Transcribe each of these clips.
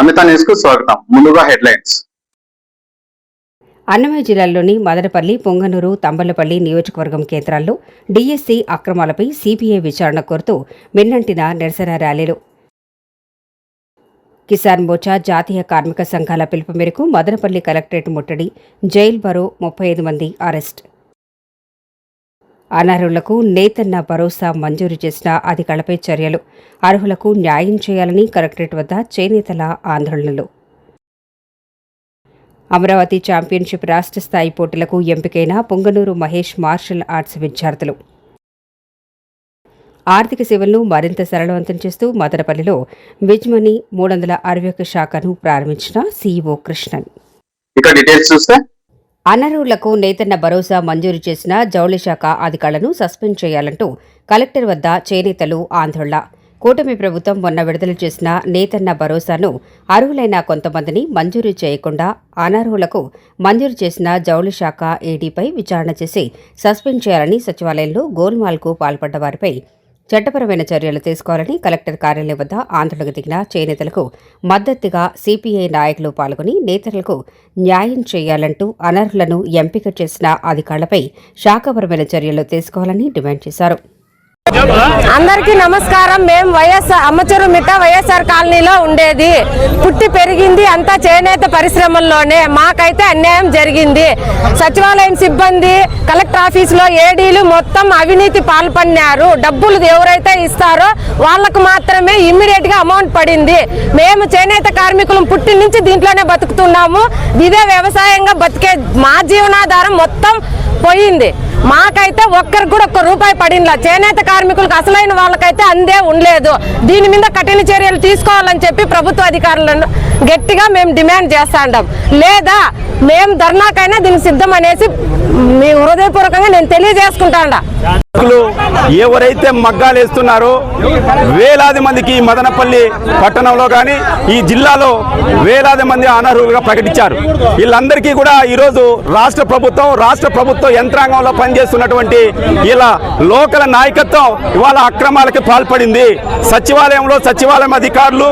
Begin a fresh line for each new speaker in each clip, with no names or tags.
Namitha news కు స్వాగతం. ముందుగా హెడ్లైన్స్.
అన్నమయ్య జిల్లాలోని మదనపల్లి, పొంగనూరు, తంబలపల్లి నియోజకవర్గం కేంద్రాల్లో డీఎస్సీ అక్రమాలపై సీబీఐ విచారణ కోరుతూ మిన్నంటిన నిరసన ర్యాలీలు. కిసాన్ మోర్చా జాతీయ కార్మిక సంఘాల పిలుపు మేరకు మదనపల్లి కలెక్టరేట్ ముట్టడి, జైల్ బరో 35 మంది అరెస్ట్. అనర్హులకు నేతన్న భరోసా మంజూరు చేసిన అధికారులపై చర్యలు, అర్హులకు న్యాయం చేయాలని కలెక్టరేట్ వద్ద చేనేతల ఆందోళనలు. అమరావతి ఛాంపియన్షిప్ రాష్ట్ర స్థాయి పోటీలకు ఎంపికైన పొంగనూరు మహేష్ మార్షల్ ఆర్ట్స్ విద్యార్థులు. ఆర్థిక సేవలను మరింత సరళవంతం చేస్తూ మదనపల్లిలో విజ్మనీ 361 శాఖను ప్రారంభించిన సీఈఓ కృష్ణన్.
ఇక డీటెయిల్స్ చూస్తే
అనర్హులకు నేతన్న భరోసా మంజూరు చేసిన జౌళి శాఖ అధికారులను సస్పెండ్ చేయాలంటూ కలెక్టర్ వద్ద చేనేతలు ఆందోళన. కూటమి ప్రభుత్వం మొన్న విడుదల చేసిన నేతన్న భరోసాను అర్హులైన కొంతమందిని మంజూరు చేయకుండా అనర్హులకు మంజూరు చేసిన జౌళి శాఖ ఏడీపై విచారణ చేసి సస్పెండ్ చేయాలని సచివాలయంలో గోల్మాల్కు పాల్పడ్డ వారిపై చట్టపరమైన చర్యలు తీసుకోవాలని కలెక్టర్ కార్యాలయం వద్ద ఆందోళనకు దిగిన చేనేతలకు మద్దతుగా సిపిఐ నాయకులు పాల్గొని నేతలకు న్యాయం చేయాలంటూ అనర్హులను ఎంపిక చేసిన అధికారులపై శాఖపరమైన చర్యలు తీసుకోవాలని డిమాండ్ చేశారు.
అందరికీ నమస్కారం. మేము అమ్మచెరు మిట్ట వైఎస్ఆర్ కాలనీలో ఉండేది. పుట్టి పెరిగింది అంతా చేనేత పరిశ్రమల్లోనే. మాకైతే అన్యాయం జరిగింది. సచివాలయం సిబ్బంది, కలెక్టర్ ఆఫీసులో ఏడీలు మొత్తం అవినీతి పాల్పడినారు. డబ్బులు ఎవరైతే ఇస్తారో వాళ్లకు మాత్రమే ఇమ్మీడియట్ గా అమౌంట్ పడింది. మేము చేనేత కార్మికులు పుట్టి నుంచి దీంట్లోనే బతుకుతున్నాము. ఇదే వ్యవసాయంగా బతికే మా జీవనాధారం మొత్తం పోయింది. మాకైతే ఒక్కరికి కూడా ₹1 పడిందా. చేనేత కార్మికులకు అసలైన వాళ్ళకైతే అందే ఉండలేదు. దీని మీద కఠిన చర్యలు తీసుకోవాలని చెప్పి ప్రభుత్వ అధికారులను గట్టిగా మేము డిమాండ్ చేస్తాంటాం. లేదా మేము ధర్నాకైనా దీనికి సిద్ధం అనేసి మీ హృదయపూర్వకంగా నేను తెలియజేసుకుంటాండా.
ఎవరైతే మగ్గాలు వేస్తున్నారో వేలాది మందికి మదనపల్లి పట్టణంలో కానీ ఈ జిల్లాలో వేలాది మంది అనర్హులుగా ప్రకటించారు. వీళ్ళందరికీ కూడా ఈరోజు రాష్ట్ర ప్రభుత్వ యంత్రాంగంలో పనిచేస్తున్నటువంటి ఇలా లోకల్ నాయకత్వం ఇవాళ అక్రమాలకి పాల్పడింది. సచివాలయం అధికారులు,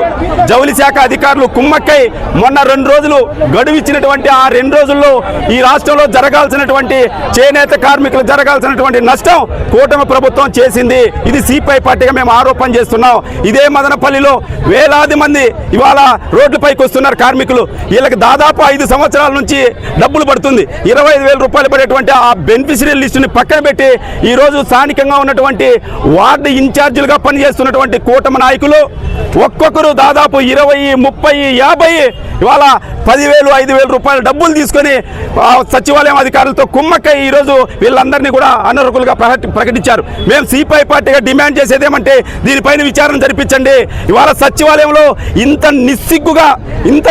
జౌలి శాఖ అధికారులు కుమ్మక్కై మొన్న 2 రోజులు గడువు ఇచ్చినటువంటి ఆ 2 రోజుల్లో ఈ రాష్ట్రంలో జరగాల్సినటువంటి చేనేత కార్మికులు జరగాల్సినటువంటి నష్టం కూటమి ప్రభుత్వం చేసింది. ఇది సిపిఐ పార్టీగా మేము ఆరోపణ చేస్తున్నాం. ఇదే మదనపల్లిలో వేలాది మంది ఇవాళ రోడ్లపైకి వస్తున్నారు కార్మికులు. వీళ్ళకి దాదాపు 5 సంవత్సరాల నుంచి డబ్బులు పడుతుంది. ₹25,000 పడేటువంటి ఆ బెనిఫిషియరీ లిస్టుని పక్కన పెట్టి ఈరోజు స్థానికంగా ఉన్నటువంటి వార్డు ఇన్ఛార్జీలుగా పనిచేస్తున్నటువంటి కూటమి నాయకులు ఒక్కొక్కరు దాదాపు 20, 30, 50 ఇవాళ ₹10,000, ₹5,000 డబ్బులు తీసుకొని సచివాలయం అధికారులతో కుమ్మక్కై ఈరోజు వీళ్ళందరినీ కూడా అనర్హులుగా ప్రకటించారు. మేము సిపిఐ పార్టీగా డిమాండ్ చేసేది ఏమంటే దీనిపైన విచారణ జరిపించండి. ఇవాళ సచివాలయంలో ఇంత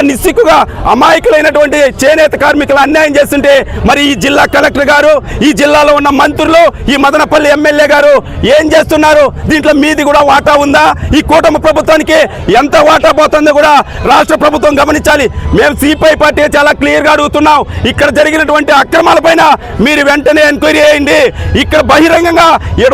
నిస్సిగ్గుగా అమాయకులైనటువంటి చేనేత కార్మికులు అన్యాయం చేస్తుంటే మరి ఈ జిల్లా కలెక్టర్ గారు, ఈ జిల్లాలో ఉన్న మంత్రులు, ఈ మదనపల్లి ఎమ్మెల్యే గారు ఏం చేస్తున్నారు? దీంట్లో మీది కూడా వాటా ఉందా? ఈ కూటమి ప్రభుత్వానికి ఎంత వాటా పోతుందో కూడా రాష్ట్ర ప్రభుత్వం గమనించాలి. మేము సిపిఐ పార్టీ చాలా క్లియర్ గా అడుగుతున్నాం. ఇక్కడ జరిగినటువంటి అక్రమాలపైన మీరు వెంటనే ఎంక్వైరీ చేయండి. ఇక్కడ బహిరంగంగా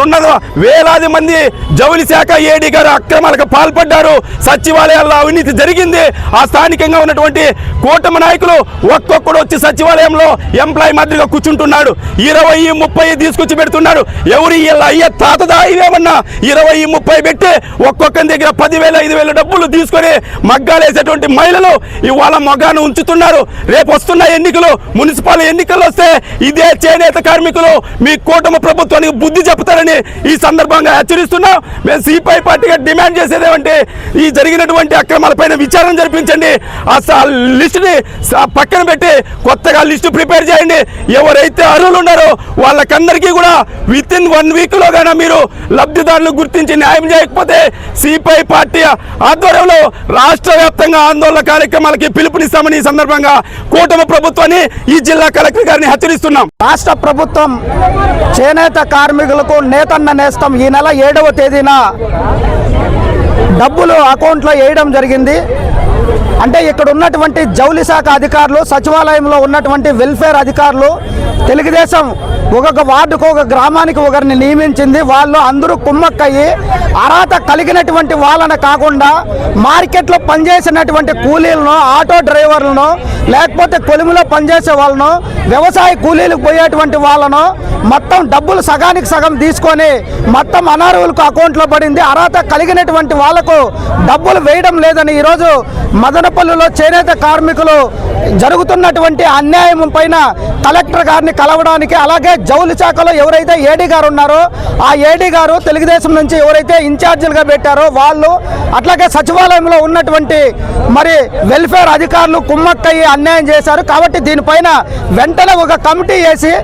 ఉన్న వేలాది మంది జౌలి శాఖ ఏడీ గారు అక్రమాలకు పాల్పడ్డారు. సచివాలయాల్లో అవినీతి జరిగింది. ఆ స్థానికంగా ఉన్నటువంటి కూటమి నాయకులు ఒక్కొక్కడు వచ్చి సచివాలయంలో ఎంప్లాయీ మాదిరిగా కూర్చుంటున్నాడు. 20, 30 తీసుకొచ్చి పెడుతున్నాడు. ఎవరు అయ్యే తాతదా ఇవేమన్నా 20, 30 పెట్టి ఒక్కొక్కరి దగ్గర 10,000, 5,000 డబ్బులు తీసుకొని మగ్గాలేసేటువంటి మహిళలు ఇవాళ మగాను ఉంచుతున్నారు. రేపు వస్తున్న ఎన్నికలు, మున్సిపల్ ఎన్నికలు వస్తే ఇదే చేనేత కార్మికులు మీ కూటమి ప్రభుత్వానికి బుద్ధి చెప్తారని ఈ సందర్భంగా హెచ్చరిస్తున్నాం. మేము సిపిఐ పార్టీగా డిమాండ్ చేసేది ఏమంటే ఈ జరిగినటువంటి అక్రమాలపైన విచారణ జరిపించండి. ఆ లిస్టుని పక్కన పెట్టి కొత్తగా లిస్టు ప్రిపేర్ చేయండి. ఎవరైతే అర్హులు ఉన్నారో వాళ్ళకందరికీ కూడా వితిన్ 1 వీక్ లోగానే మీరు లబ్ధిదారులు గుర్తించి న్యాయం చేయకపోతే సిపిఐ పార్టీ ఆధ్వర్యంలో రాష్ట్ర వ్యాప్తంగా ఆందోళన కార్యక్రమాలకి పిలుపునిస్తామని ఈ సందర్భంగా కూటమి ప్రభుత్వాన్ని, ఈ జిల్లా కలెక్టర్ గారిని హెచ్చరిస్తున్నాం.
రాష్ట్ర ప్రభుత్వం చేనేత కార్మికులకు నేతన్న నేస్తం ఈ నెల 7వ తేదీన డబ్బులు అకౌంట్లో వేయడం జరిగింది. అంటే ఇక్కడ ఉన్నటువంటి జౌలి శాఖ అధికారులు, సచివాలయంలో ఉన్నటువంటి వెల్ఫేర్ అధికారులు, తెలుగుదేశం ఒక్కొక్క వార్డుకు ఒక గ్రామానికి ఒకరిని నియమించింది. వాళ్ళు అందరూ కుమ్మక్కయ్యి అర్హత కలిగినటువంటి వాళ్ళని కాకుండా మార్కెట్లో పనిచేసినటువంటి కూలీలను, ఆటో డ్రైవర్లను, లేకపోతే కొలిమిలో పనిచేసే వాళ్ళను, వ్యవసాయ కూలీలకు పోయేటువంటి వాళ్ళను మొత్తం డబ్బులు సగానికి సగం తీసుకొని మొత్తం అనర్హులకు అకౌంట్లో పడింది. అర్హత కలిగినటువంటి వాళ్లకు డబ్బులు వేయడం లేదని ఈరోజు మదనపల్లిలో చేనేత కార్మికులు జరుగుతున్నటువంటి అన్యాయం పైన కలెక్టర్ గారిని కలవడానికి, అలాగే జౌలి శాఖలో ఎవరైతే ఏడీ గారు ఉన్నారో ఆ ఏడీ గారు తెలుగుదేశం నుంచి ఎవరైతే ఇన్ఛార్జీలుగా పెట్టారో వాళ్ళు, అట్లాగే సచివాలయంలో ఉన్నటువంటి మరి వెల్ఫేర్ అధికారులు కుమ్మక్కయ్యి అన్యాయం చేశారు. కాబట్టి దీనిపైన వెంటనే ఒక కమిటీ వేసి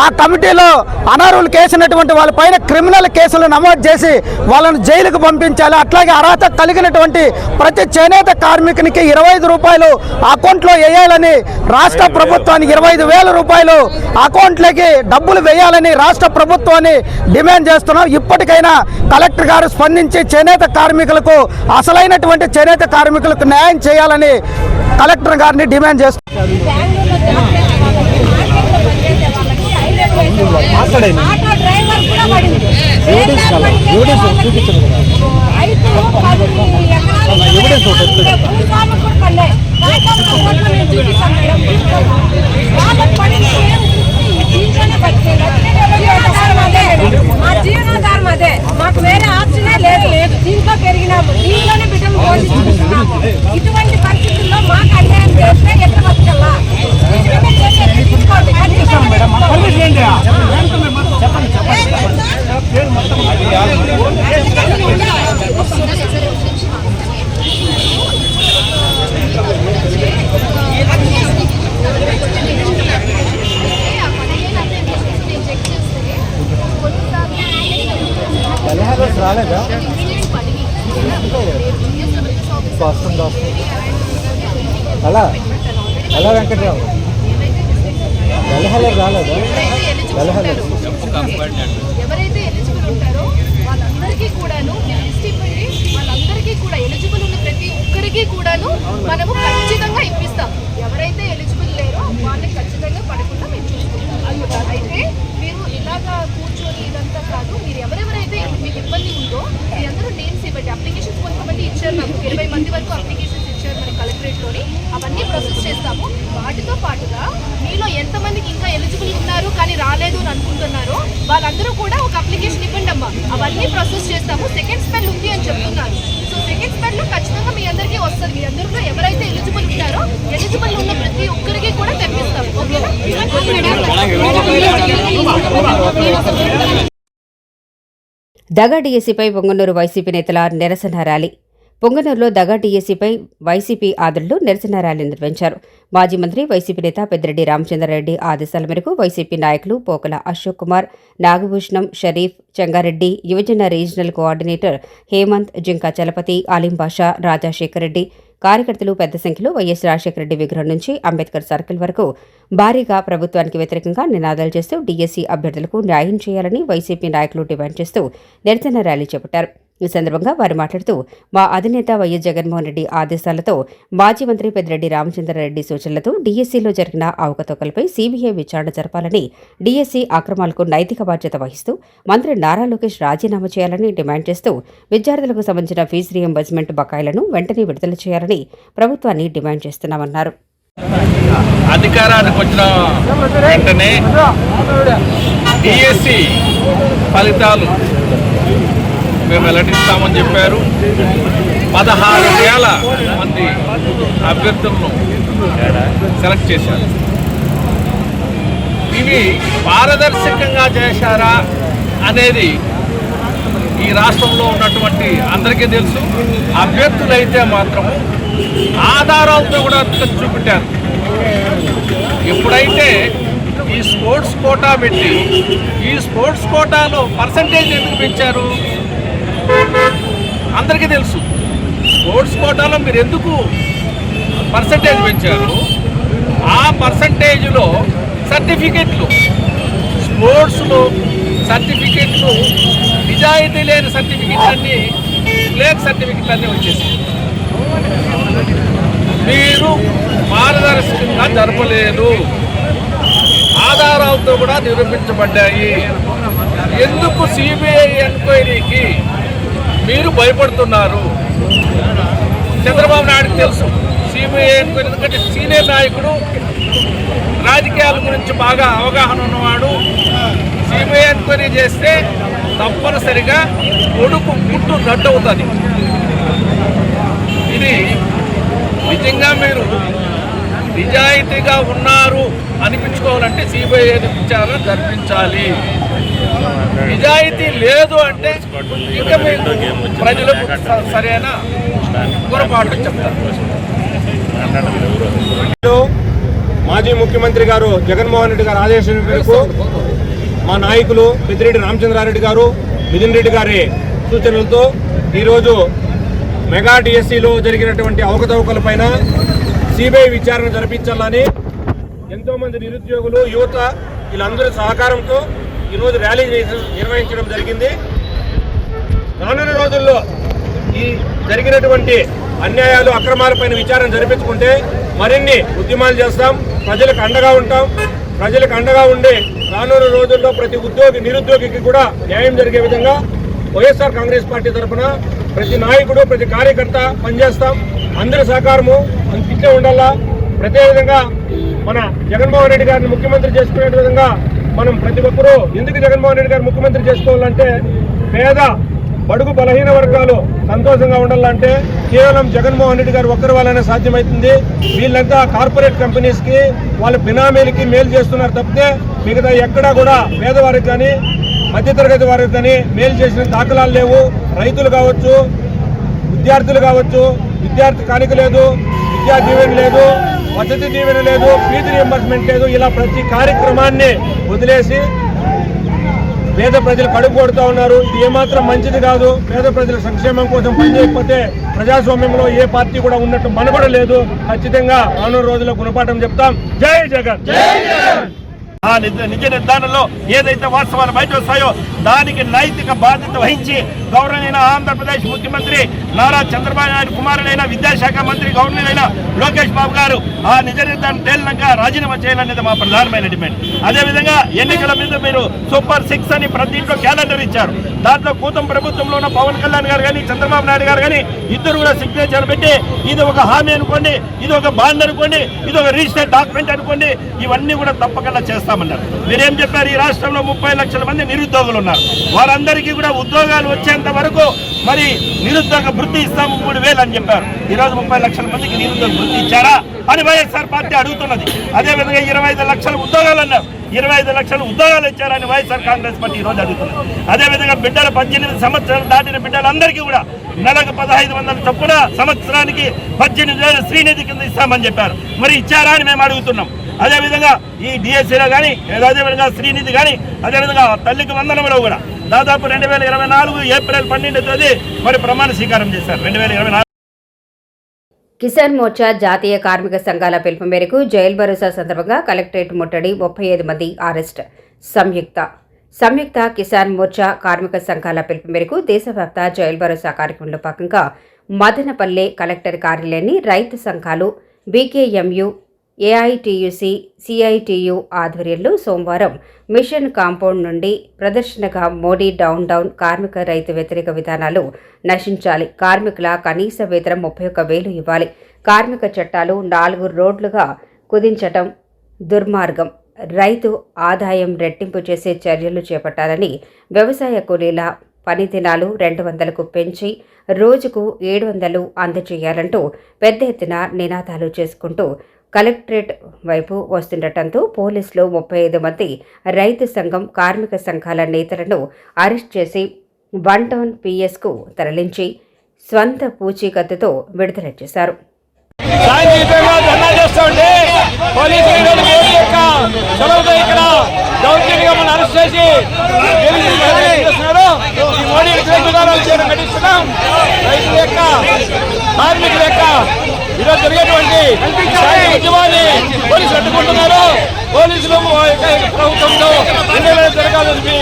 ఆ కమిటీలో అనర్హులు కేసినటువంటి వాళ్ళపైన క్రిమినల్ కేసులు నమోదు చేసి వాళ్ళను జైలుకు పంపించాలి. అట్లాగే అర్హత కలిగినటువంటి ప్రతి చేనేత కార్మికునికి 25 రూపాయలు అకౌంట్లో వేయాలని రాష్ట్ర ప్రభుత్వానికి 25,000 రూపాయలు అకౌంట్లోకి డబ్బులు వేయాలని రాష్ట్ర ప్రభుత్వాన్ని డిమాండ్ చేస్తున్నాం. ఇప్పటికైనా కలెక్టర్ గారు స్పందించి చేనేత కార్మికులకు, అసలైనటువంటి చేనేత కార్మికులకు న్యాయం చేయాలని కలెక్టర్ గారిని డిమాండ్ చేస్తున్నాం.
ఆటో డ్రైవర్ కూడా పడింది. మా జీవనాధారం అదే, మాకు వేరే ఆప్షనే లేదు. దీంట్లో పెరిగినాము, దీంట్లోనే బిడ్డలు పోషిస్తున్నాము. ఇటువంటి పరిస్థితుల్లో మాకు అన్యాయం చేస్తే ఎట్లా బతకల్లా?
రాలేదా అలా అలా వెంకట్రావు వెలహల రాలేదా వెలహల
ఎవరైతే ఎలిజిబుల్ ఉంటారో వాళ్ళందరికీ కూడాను లిస్ట్ ఇవ్వండి. వాళ్ళందరికీ కూడా ఎలిజిబుల్ ఉన్న ప్రతి ఒక్కరికి కూడాను మనము ఖచ్చితంగా ఇప్పిస్తాం. ఎవరైతే ఎలిజిబుల్ లేరో వాళ్ళని ఖచ్చితంగా పడకుండా మేము చూసుకుంటాం. అయితే మీరు ఇలాగా కూర్చొని ఇదంతా కాదు, మీరు ఎవరెవరైతే మీకు ఇబ్బంది ఉందో మీ అందరూ నేమ్స్ ఇవ్వండి. అప్లికేషన్స్ కొంతమంది ఇచ్చారు, నాకు 20 మంది వరకు అప్లికేషన్స్ ఇచ్చారు మన కలెక్టరేట్లోని. అవన్నీ ప్రాసెస్ చేస్తాము. వాటితో పాటుగా మీలో ఎంతమందికి ఇంకా ఎలిజిబుల్ ఉన్నారు కానీ రాలేదు అని అనుకుంటున్నారో వాళ్ళందరూ కూడా ఒక అప్లికేషన్ ఇవ్వండి అమ్మా. అవన్నీ ప్రాసెస్ చేస్తాము. సెకండ్ స్పెల్ ఉంది అని చెప్తున్నారు. సో సెకండ్ స్పెల్ లో ఖచ్చితంగా మీ అందరికీ వస్తుంది. మీ అందరిలో ఎవరైతే ఎలిజిబుల్ ఉంటారో ఎలిజిబుల్ ఉన్న ప్రతి ఒక్కరికి కూడా తెప్పిస్తాం. ఓకేనా?
దగా డీఎస్సీపై పొంగనూరు వైసీపీ నేతల నిరసన ర్యాలీ. పొంగనూరులో దగా డీఎస్సీపై వైసీపీ ఆదరణలో నిరసన ర్యాలీ నిర్వహించారు. మాజీ మంత్రి వైసీపీ నేత పెద్దిరెడ్డి రామచంద్రారెడ్డి ఆదేశాల మేరకు వైసీపీ నాయకులు పోకల అశోక్ కుమార్, నాగభూషణం, షరీఫ్, చెంగారెడ్డి, యువజన రీజనల్ కోఆర్డినేటర్ హేమంత్, జింకా చలపతి, అలీం బాషా, రాజశేఖర్ రెడ్డి, కార్యకర్తలు పెద్ద సంఖ్యలో వైఎస్ రాజశేఖర రెడ్డి విగ్రహం నుంచి అంబేద్కర్ సర్కిల్ వరకు భారీగా ప్రభుత్వానికి వ్యతిరేకంగా నినాదాలు చేస్తూ డీఎస్సీ అభ్యర్థులకు న్యాయం చేయాలని వైసీపీ నాయకులు డిమాండ్ చేస్తూ నిరసన ర్యాలీ చేపట్టారు. ఈ సందర్భంగా వారు మాట్లాడుతూ, మా అధినేత వైఎస్ జగన్మోహన్ రెడ్డి ఆదేశాలతో మాజీ మంత్రి పెద్దిరెడ్డి రామచంద్రారెడ్డి సూచనలతో డీఎస్సీలో జరిగిన అవకతవకలపై సీబీఐ విచారణ జరపాలని, డీఎస్సీ అక్రమాలకు నైతిక బాధ్యత వహిస్తూ మంత్రి నారా లోకేష్ రాజీనామా చేయాలని డిమాండ్ చేస్తూ విద్యార్థులకు సంబంధించిన ఫీజు రీయింబర్స్మెంట్ బకాయిలను వెంటనే విడుదల చేయాలని ప్రభుత్వాన్ని డిమాండ్ చేస్తున్నామన్నారు.
అధికారానికి వచ్చిన వెంటనే డిఎస్సి ఫలితాలు మేము వెల్లడిస్తామని చెప్పారు. 16,000 మంది అభ్యర్థులను సెలెక్ట్ చేశారు. ఇవి పారదర్శకంగా చేశారా అనేది ఈ రాష్ట్రంలో ఉన్నటువంటి అందరికీ తెలుసు. అభ్యర్థులైతే మాత్రము ఆధారాలతో కూడా చూపెట్టారు. ఎప్పుడైతే ఈ స్పోర్ట్స్ కోటా పెట్టి ఈ స్పోర్ట్స్ కోటాలో పర్సంటేజ్ ఎందుకు పెంచారు అందరికీ తెలుసు. స్పోర్ట్స్ కోటాలో మీరు ఎందుకు పర్సంటేజ్ పెంచారు? ఆ పర్సంటేజ్లో సర్టిఫికెట్లు, స్పోర్ట్స్లో సర్టిఫికెట్లు నిజాయితీ లేని సర్టిఫికెట్లన్నీ, ఫ్లేక్ సర్టిఫికెట్లన్నీ వచ్చేసాయి. మీరు పారదర్శకంగా జరపలేదు, ఆధారాలతో కూడా నిరూపించబడ్డాయి. ఎందుకు సిబిఐ ఎంక్వైరీకి మీరు భయపడుతున్నారు? చంద్రబాబు నాయుడుకి తెలుసు సిబిఐ ఎంక్వైరీ, ఎందుకంటే సీనియర్ నాయకుడు, రాజకీయాల గురించి బాగా అవగాహన ఉన్నవాడు. సిబిఐ ఎంక్వైరీ చేస్తే తప్పనిసరిగా కొడుకు పుట్టు రద్దవుతుంది. ఇది నిజంగా మీరు నిజాయితీగా ఉన్నారు అనిపించుకోవాలంటే సిబిఐ విచారణ జరిపించాలి. నిజాయితీ లేదు అంటే ఇంకా మీకు ప్రజలకు సరైన పొరపాటు చెప్తారు.
మాజీ ముఖ్యమంత్రి గారు జగన్మోహన్ రెడ్డి గారి ఆదేశం మేరకు మా నాయకులు పెద్దిరెడ్డి రామచంద్రారెడ్డి గారు, మిథున్ రెడ్డి గారి సూచనలతో ఈరోజు మెగా డిఎస్సిలో జరిగినటువంటి అవకతవకలపైన సిబిఐ విచారణ జరిపించాలని ఎంతోమంది నిరుద్యోగులు, యువత వీళ్ళందరి సహకారంతో ఈరోజు ర్యాలీ నిర్వహించడం జరిగింది. రానున్న రోజుల్లో ఈ జరిగినటువంటి అన్యాయాలు, అక్రమాలపైన విచారణ జరిపించుకుంటే మరిన్ని ఉద్యమాలు చేస్తాం, ప్రజలకు అండగా ఉంటాం. ప్రజలకు అండగా ఉండి రానున్న రోజుల్లో ప్రతి ఉద్యోగి, నిరుద్యోగికి కూడా న్యాయం జరిగే విధంగా వైఎస్ఆర్ కాంగ్రెస్ పార్టీ తరఫున ప్రతి నాయకుడు, ప్రతి కార్యకర్త పనిచేస్తాం. అందరి సహకారము ఇట్లే ఉండాలా. ప్రత్యేకంగా మన జగన్మోహన్ రెడ్డి గారిని ముఖ్యమంత్రి చేసుకునే విధంగా మనం ప్రతి ఒక్కరూ, ఎందుకు జగన్మోహన్ రెడ్డి గారిని ముఖ్యమంత్రి చేసుకోవాలంటే పేద, బడుగు, బలహీన వర్గాలు సంతోషంగా ఉండాలంటే కేవలం జగన్మోహన్ రెడ్డి గారు ఒక్కరి వల్లనే సాధ్యమవుతుంది. వీళ్ళంతా కార్పొరేట్ కంపెనీస్కి, వాళ్ళ బినామీలకి మేలు చేస్తున్నారు తప్పితే మిగతా ఎక్కడా కూడా పేదవారికి కానీ, మధ్యతరగతి వారికి కానీ మేలు చేసిన దాఖలాలు లేవు. రైతులు కావచ్చు, విద్యార్థులు కావచ్చు, విద్యార్థి కానుక లేదు, విద్యా దీవెన లేదు, వసతి దీవెన లేదు, ఫీజు రియంబర్స్మెంట్ లేదు. ఇలా ప్రతి కార్యక్రమాన్ని వదిలేసి పేద ప్రజలు కడుపు కొడుతూ ఉన్నారు. ఇది ఏమాత్రం మంచిది కాదు. పేద ప్రజల సంక్షేమం కోసం పనిచేయకపోతే ప్రజాస్వామ్యంలో ఏ పార్టీ కూడా ఉన్నట్టు మనబడ లేదు. ఖచ్చితంగా రానున్న రోజుల్లో గుణపాఠం చెప్తాం. జై జగన్.
ఆ నిజ నిర్ధారణలో ఏదైతే వాస్తవాలు బయట వస్తాయో దానికి నైతిక బాధ్యత వహించి గౌరవనీయ ఆంధ్రప్రదేశ్ ముఖ్యమంత్రి నారా చంద్రబాబు నాయుడు కుమారుడైన విద్యాశాఖ మంత్రి గౌరవనీయులైన లోకేష్ బాబు గారు ఆ నిజ నిర్ధారణ తేలినాక రాజీనామా చేయాలనేది మా ప్రధానమైన డిమాండ్. అదేవిధంగా ఎన్నికల మీద మీరు సూపర్ 6 అని ప్రతి ఇంట్లో క్యాలెండర్ ఇచ్చారు. దాంట్లో కూటమి ప్రభుత్వంలో ఉన్న పవన్ కళ్యాణ్ గారు కానీ, చంద్రబాబు నాయుడు గారు కానీ ఇద్దరు కూడా సిగ్నేచర్ పెట్టి ఇది ఒక హామీ అనుకోండి, ఇది ఒక బాండ్ అనుకోండి, ఇది ఒక రిజిస్టర్డ్ డాక్యుమెంట్ అనుకోండి, ఇవన్నీ కూడా తప్పకుండా చేస్తామన్నారు. మీరేం చెప్పారు? ఈ రాష్ట్రంలో 30 లక్షల మంది నిరుద్యోగులు ఉన్నారు. వారందరికీ కూడా ఉద్యోగాలు వచ్చేంత వరకు మరి నిరుద్యోగ వృత్తి ఇస్తాము 3,000 అని చెప్పారు. ఈరోజు 30 లక్షల మందికి నిరుద్యోగ వృత్తి ఇచ్చారా అని వైఎస్ఆర్ పార్టీ అడుగుతున్నది. అదేవిధంగా 25 లక్షల ఉద్యోగాలు అన్నారు. 25 లక్షల ఉద్యోగాలు ఇచ్చారని వైఎస్ఆర్ కాంగ్రెస్ పార్టీ ఈరోజు అడుగుతున్నది. అదేవిధంగా బిడ్డలు 18 సంవత్సరాలు దాటిన బిడ్డలందరికీ కూడా నెలకు 1,500 చొప్పున సంవత్సరానికి 18,000 శ్రీనిధి కింద ఇస్తామని చెప్పారు. మరి ఇచ్చారా అని మేము అడుగుతున్నాం. అదేవిధంగా ఈ డిఎస్సీలో కానీ, అదేవిధంగా శ్రీనిధి కానీ, అదేవిధంగా తల్లికి వందనంలో కూడా దాదాపు 2024 ఏప్రిల్ 12వ తేదీ మరి ప్రమాణ స్వీకారం చేశారు. 2024
కిసాన్ మోర్చా జాతీయ కార్మిక సంఘాల పిలుపు మేరకు జైలు భరోసా సందర్భంగా కలెక్టరేట్ ముట్టడి, 35 మంది అరెస్ట్. సంయుక్త కిసాన్ మోర్చా కార్మిక సంఘాల పిలుపు మేరకు దేశవ్యాప్త జైలు భరోసా కార్యక్రమంలో భాగంగా మదనపల్లె కలెక్టర్ కార్యాలయాన్ని రైతు సంఘాలు, బీకేఎంయు, ఏఐటియుసి, సిఐటియు ఆధ్వర్యంలో సోమవారం మిషన్ కాంపౌండ్ నుండి ప్రదర్శనగా మోడీ డౌన్ కార్మిక రైతు వ్యతిరేక విధానాలు నశించాలి, కార్మికుల కనీస వేతనం 31,000 ఇవ్వాలి, కార్మిక చట్టాలు 4 రోడ్లుగా కుదించటం దుర్మార్గం, రైతు ఆదాయం రెట్టింపు చేసే చర్యలు చేపట్టాలని, వ్యవసాయ కూలీల పని దినాలు 200కు పెంచి రోజుకు 700 అందజేయాలంటూ పెద్ద ఎత్తున నినాదాలు చేసుకుంటూ కలెక్టరేట్ వైపు వస్తుండటంతో పోలీసులు 35 మంది రైతు సంఘం, కార్మిక సంఘాల నేతలను అరెస్ట్ చేసి 1 టౌన్ పిఎస్కు తరలించి స్వంత పూచీకత్తుతో విడుదల చేశారు.
ఈరోజు జరిగేటువంటి ఉద్యమాన్ని పోలీసులు అడ్డుకుంటున్నారు. పోలీసులు ప్రభుత్వంతో జరగాలని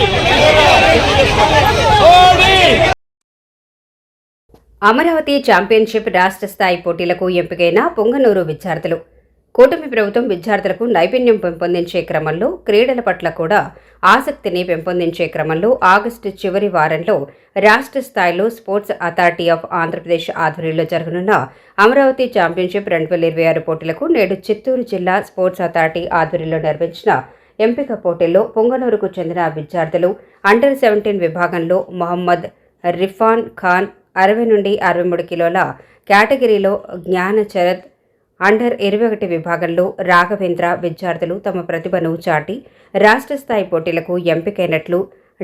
అమరావతి ఛాంపియన్షిప్ రాష్ట్ర స్థాయి పోటీలకు ఎంపికైన పొంగనూరు విద్యార్థులు. కూటమి ప్రభుత్వం విద్యార్థులకు నైపుణ్యం పెంపొందించే క్రమంలో క్రీడల పట్ల కూడా ఆసక్తిని పెంపొందించే క్రమంలో ఆగస్టు చివరి వారంలో రాష్ట్ర స్థాయిలో స్పోర్ట్స్ అథారిటీ ఆఫ్ ఆంధ్రప్రదేశ్ ఆధ్వర్యంలో జరగనున్న అమరావతి ఛాంపియన్షిప్ 2026 పోటీలకు నేడు చిత్తూరు జిల్లా స్పోర్ట్స్ అథారిటీ ఆధ్వర్యంలో నిర్వహించిన ఎంపిక పోటీల్లో పొంగనూరుకు చెందిన విద్యార్థులు అండర్ 17 విభాగంలో మొహమ్మద్ రిఫాన్ ఖాన్ 60 నుండి 63 కిలోల కేటగిరీలో జ్ఞాన చరత్, అండర్ 21 విభాగంలో రాఘవేంద్ర విద్యార్థులు తమ ప్రతిభను చాటి రాష్ట్ర స్థాయి పోటీలకు ఎంపికైనట్లు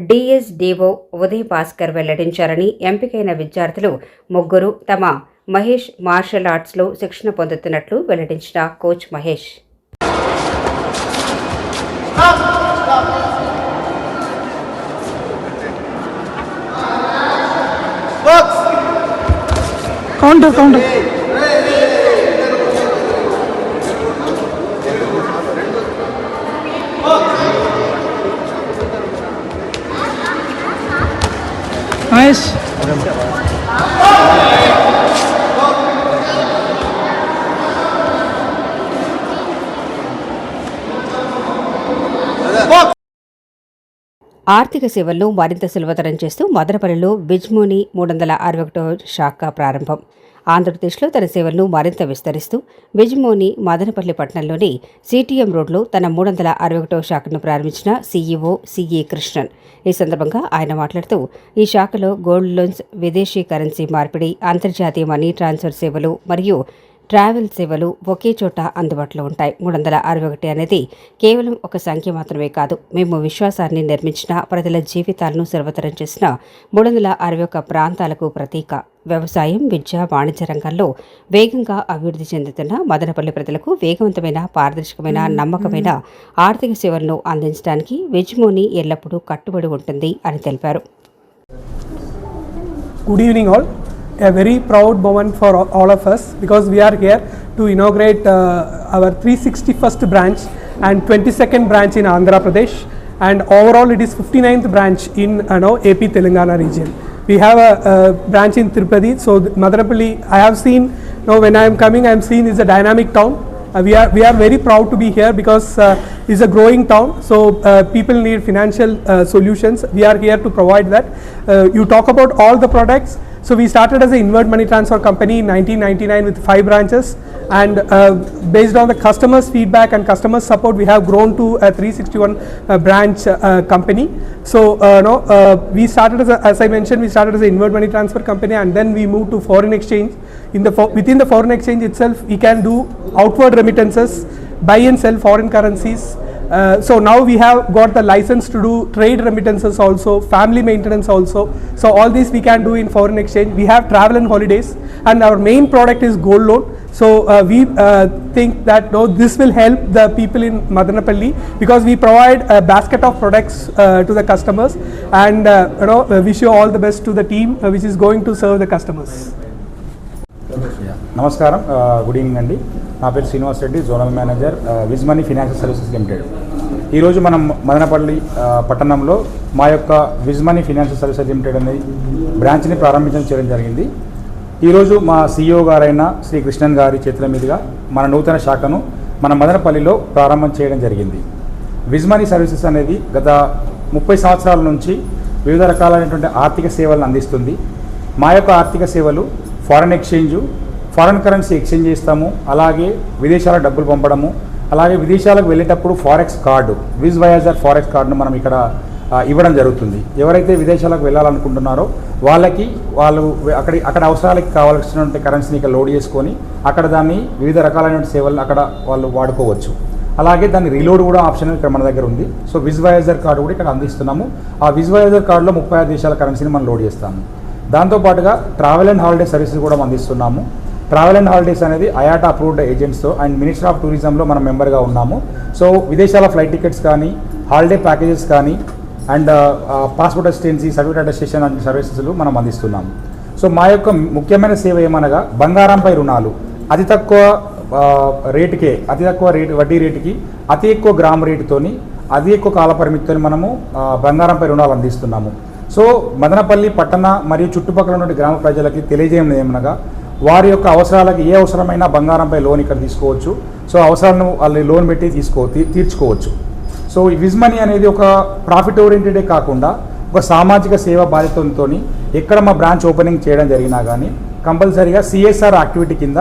డిఎస్డిఓ ఉదయ్ భాస్కర్ వెల్లడించారని, ఎంపికైన విద్యార్థులు ముగ్గురు తమ మహేష్ మార్షల్ ఆర్ట్స్లో శిక్షణ పొందుతున్నట్లు వెల్లడించిన కోచ్ మహేష్.
కౌంటర్ మహేష్
ఆర్థిక సేవలను మరింత సులభతరం చేస్తూ మదనపల్లిలో విజ్మోని 361వ శాఖ ప్రారంభం. ఆంధ్రప్రదేశ్లో తన సేవలను మరింత విస్తరిస్తూ విజ్మోని మదనపల్లి పట్టణంలోని సిటిఎం రోడ్లో తన 361వ శాఖను ప్రారంభించిన సీఈఓ సిఏ కృష్ణన్. ఈ సందర్భంగా ఆయన మాట్లాడుతూ, ఈ శాఖలో గోల్డ్ లోన్స్, విదేశీ కరెన్సీ మార్పిడి, అంతర్జాతీయ మనీ ట్రాన్స్ఫర్ సేవలు మరియు ట్రావెల్ సేవలు ఒకే చోట అందుబాటులో ఉంటాయి. 361 అనేది కేవలం ఒక సంఖ్య మాత్రమే కాదు, మేము విశ్వాసాన్ని నిర్మించిన, ప్రజల జీవితాలను సులభతరం చేసిన 361 ప్రాంతాలకు ప్రతీక. వ్యవసాయం, విద్య, వాణిజ్య రంగాల్లో వేగంగా అభివృద్ధి చెందుతున్న మదనపల్లి ప్రజలకు వేగవంతమైన, పారదర్శకమైన, నమ్మకమైన ఆర్థిక సేవలను అందించడానికి విజ్మోని ఎల్లప్పుడూ కట్టుబడి ఉంటుంది అని తెలిపారు.
Good evening all. A very proud moment for all of us because we are here to inaugurate our 361st branch and 22nd branch in Andhra Pradesh, and overall it is 59th branch in AP Telangana region. We have a branch in Tirupati, so Madanapalli I have seen, when I am coming I am seeing is a dynamic town. We are very proud to be here because it's a growing town, so people need financial solutions. We are here to provide that. You talk about all the products. So we started as an invert money transfer company in 1999 with 5 branches, and based on the customers' feedback and customers' support, we have grown to a 361 branch company. So we started as I mentioned, we started as an invert money transfer company, and then we moved to foreign exchange. Within the foreign exchange itself, we can do outward remittances, buy and sell foreign currencies. So now we have got the license to do trade remittances also, family maintenance also. So all these we can do in foreign exchange. We have travel and holidays, and our main product is gold loan. So we think that this will help the people in Madanapalli because we provide a basket of products to the customers, and wish you all the best to the team which is going to serve the customers.
నమస్కారం, good evening అండి. నా పేరు Srinivas Reddy, zonal manager, Wizmoney financial services limited. ఈరోజు మనం మదనపల్లి పట్టణంలో మా యొక్క విజ్మనీ financial services limited అనే బ్రాంచ్ని ప్రారంభించడం చేయడం జరిగింది. ఈరోజు మా CEO గారైన శ్రీ కృష్ణన్ గారి చేతుల మీదుగా మన నూతన శాఖను మన మదనపల్లిలో ప్రారంభం చేయడం జరిగింది. విజ్మనీ సర్వీసెస్ అనేది గత 30 సంవత్సరాల నుంచి వివిధ రకాలైనటువంటి ఆర్థిక సేవలను అందిస్తుంది. మా యొక్క ఆర్థిక సేవలు foreign exchange, foreign currency exchange చేస్తాము, అలాగే విదేశాలకు డబ్బులు పంపడము, అలాగే విదేశాలకు వెళ్ళేటప్పుడు ఫారెక్స్ కార్డు, విజ్ వయాజర్ ఫారెక్స్ కార్డును మనం ఇక్కడ ఇవ్వడం జరుగుతుంది. ఎవరైతే విదేశాలకు వెళ్ళాలనుకుంటున్నారో వాళ్ళకి అక్కడ అవసరాలకి కావాల్సినటువంటి కరెన్సీని ఇక్కడ లోడ్ చేసుకొని అక్కడ దాన్ని వివిధ రకాలైన సేవలను అక్కడ వాళ్ళు వాడుకోవచ్చు. అలాగే దాన్ని రీలోడ్ కూడా ఆప్షన్ ఇక్కడ మన దగ్గర ఉంది. సో విజ్ వయాజర్ కార్డు కూడా ఇక్కడ అందిస్తున్నాము. ఆ విజ్ వయాజర్ కార్డులో 36 దేశాల కరెన్సీని మనం లోడ్ చేస్తాము. దాంతోపాటుగా ట్రావెల్ అండ్ హాలిడే సర్వీసెస్ కూడా అందిస్తున్నాము. ట్రావెల్ అండ్ హాలిడేస్ అనేది అయాటా అప్రూవ్డ్ ఏజెంట్స్తో అండ్ మినిస్టర్ ఆఫ్ టూరిజంలో మనం మెంబర్గా ఉన్నాము. సో విదేశాల ఫ్లైట్ టికెట్స్ కానీ, హాలిడే ప్యాకేజెస్ కానీ, and passport assistance, certificate attestation అనే సర్వీసెస్లు మనం అందిస్తున్నాము. సో మా యొక్క ముఖ్యమైన సేవ ఏమనగా బంగారంపై రుణాలు అతి తక్కువ వడ్డీ రేటుకి అతి ఎక్కువ గ్రామ్ రేటుతోని అతి ఎక్కువ కాల పరిమితితో మనము బంగారంపై రుణాలు అందిస్తున్నాము. సో మదనపల్లి పట్టణ మరియు చుట్టుపక్కల ఉన్న గ్రామ ప్రజలకి తెలియజేయడం ఏమనగా వారి యొక్క అవసరాలకు ఏ అవసరమైనా బంగారంపై లోన్ ఇక్కడ తీసుకోవచ్చు. సో అవసరాలను వాళ్ళు లోన్ పెట్టి తీర్చుకోవచ్చు. సో ఈ విజ్ మనీ అనేది ఒక ప్రాఫిట్ ఓరియంటెడే కాకుండా ఒక సామాజిక సేవ బాధ్యతతో ఎక్కడ మా బ్రాంచ్ ఓపెనింగ్ చేయడం జరిగినా కానీ కంపల్సరీగా సిఎస్ఆర్ యాక్టివిటీ కింద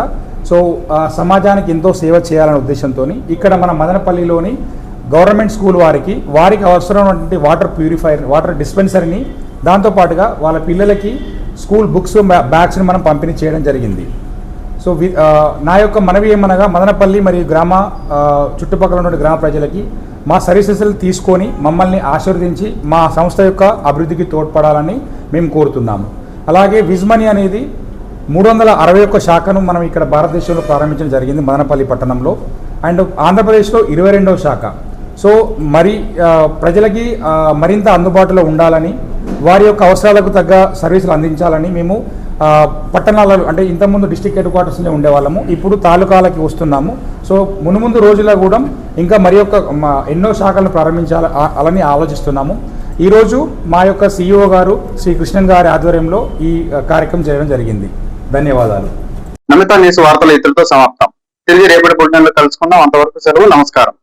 సో సమాజానికి ఎంతో సేవ చేయాలనే ఉద్దేశంతో ఇక్కడ మన మదనపల్లిలోని గవర్నమెంట్ స్కూల్ వారికి అవసరమైనటువంటి వాటర్ డిస్పెన్సరీని దాంతోపాటుగా వాళ్ళ పిల్లలకి స్కూల్ బుక్స్ బ్యాగ్స్ని మనం పంపిణీ చేయడం జరిగింది. సో నా యొక్క మనవి ఏమనగా మదనపల్లి మరియు చుట్టుపక్కల ఉన్న గ్రామ ప్రజలకి మా సర్వీసెస్ తీసుకొని మమ్మల్ని ఆశీర్వదించి మా సంస్థ యొక్క అభివృద్ధికి తోడ్పడాలని మేము కోరుతున్నాము. అలాగే విజ్ మనీ అనేది 361 శాఖను మనం ఇక్కడ భారతదేశంలో ప్రారంభించడం జరిగింది మదనపల్లి పట్టణంలో. అండ్ ఆంధ్రప్రదేశ్లో 22వ శాఖ. సో ప్రజలకి మరింత అందుబాటులో ఉండాలని వారి యొక్క అవసరాలకు తగ్గ సర్వీసులు అందించాలని మేము పట్టణాలలో అంటే ఇంతకుముందు డిస్ట్రిక్ట్ హెడ్ క్వార్టర్స్లో ఉండేవాళ్ళము, ఇప్పుడు తాలూకాలకి వస్తున్నాము. సో మునుముందు రోజుల్లో కూడా ఇంకా ఎన్నో శాఖలను ప్రారంభించాలని ఆలోచిస్తున్నాము. ఈరోజు మా యొక్క CEO గారు శ్రీ కృష్ణన్ గారి ఆధ్వర్యంలో ఈ కార్యక్రమం చేయడం జరిగింది. ధన్యవాదాలు.
నమిత న్యూస్ వార్తలు ఇతరులతో సమాప్తం. తిరిగి రేపటి బులెటిన్లో కలుసుకుందాం. అంతవరకు సెలవు. నమస్కారం.